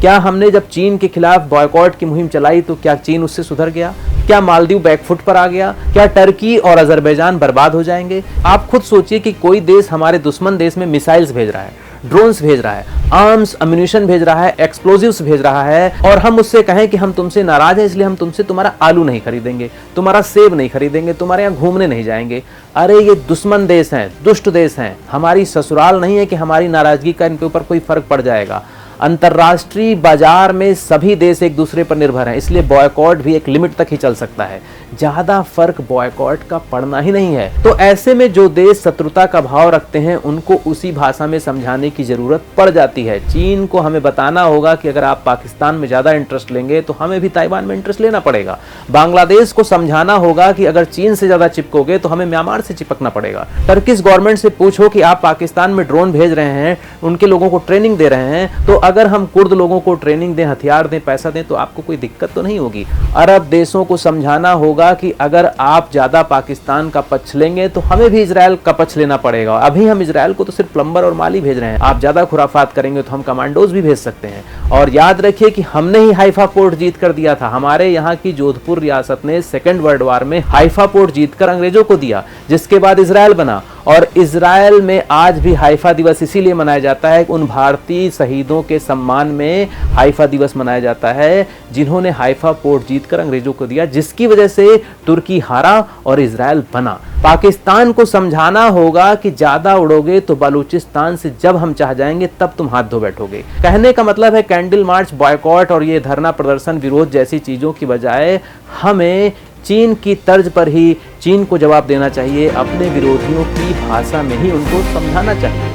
क्या हमने जब चीन के खिलाफ बॉयकॉट की मुहिम चलाई तो क्या चीन उससे सुधर गया? क्या मालदीव बैकफुट पर आ गया? क्या टर्की और अजरबैजान बर्बाद हो जाएंगे? आप खुद सोचिए कि कोई देश हमारे दुश्मन देश में मिसाइल्स भेज रहा है, ड्रोन्स भेज रहा है, आर्म्स अम्यूनिशन भेज रहा है, एक्सप्लोजिव्स भेज रहा है, और हम उससे कहें कि हम तुमसे नाराज हैं इसलिए हम तुमसे तुम्हारा आलू नहीं खरीदेंगे, तुम्हारा सेब नहीं खरीदेंगे, तुम्हारे यहाँ घूमने नहीं जाएंगे। अरे ये दुश्मन देश हैं, दुष्ट देश हैं, हमारी ससुराल नहीं है कि हमारी नाराजगी का इनके ऊपर कोई फर्क पड़ जाएगा। अंतर्राष्ट्रीय बाजार में सभी देश एक दूसरे पर निर्भर हैं, इसलिए बॉयकॉट भी एक लिमिट तक ही चल सकता है, ज्यादा फर्क बॉयकॉट का पड़ना ही नहीं है। तो ऐसे में जो देश शत्रुता का भाव रखते हैं उनको उसी भाषा में समझाने की जरूरत पड़ जाती है। चीन को हमें बताना होगा कि अगर आप पाकिस्तान में ज्यादा इंटरेस्ट लेंगे तो हमें भी ताइवान में इंटरेस्ट लेना पड़ेगा। बांग्लादेश को समझाना होगा कि अगर चीन से ज्यादा चिपकोगे तो हमें म्यांमार से चिपकना पड़ेगा। टर्किश गवर्नमेंट से पूछो कि आप पाकिस्तान में ड्रोन भेज रहे हैं, उनके लोगों को ट्रेनिंग दे रहे हैं, तो अगर हम कुर्द लोगों को ट्रेनिंग दें, हथियार दें, पैसा दें तो आपको कोई दिक्कत तो नहीं होगी। अरब देशों को समझाना होगा कि अगर आप ज्यादा पाकिस्तान का पक्ष लेंगे तो हमें भी इजराइल का पक्ष लेना पड़ेगा। अभी हम इजराइल को तो सिर्फ प्लम्बर और माली भेज रहे हैं, आप ज्यादा खुराफात करेंगे तो हम कमांडोज भी भेज सकते हैं। और याद रखिए कि हमने ही हाइफा पोर्ट जीत कर दिया था, हमारे यहाँ की जोधपुर रियासत ने सेकेंड वर्ल्ड वार में हाइफा पोर्ट जीतकर अंग्रेजों को दिया, जिसके बाद इजराइल बना। और इजराइल में आज भी हाइफा दिवस इसीलिए मनाया जाता है, उन भारतीय शहीदों के सम्मान में हाइफा दिवस मनाया जाता है जिन्होंने हाइफा पोर्ट जीतकर अंग्रेजों को दिया, जिसकी वजह से तुर्की हारा और इजराइल बना। पाकिस्तान को समझाना होगा कि ज्यादा उड़ोगे तो बलूचिस्तान से जब हम चाह जाएंगे तब तुम हाथ धो बैठोगे। कहने का मतलब है कैंडल मार्च, बॉयकॉट और ये धरना प्रदर्शन, विरोध जैसी चीजों की बजाय हमें चीन की तर्ज पर ही चीन को जवाब देना चाहिए, अपने विरोधियों की भाषा में ही उनको समझाना चाहिए।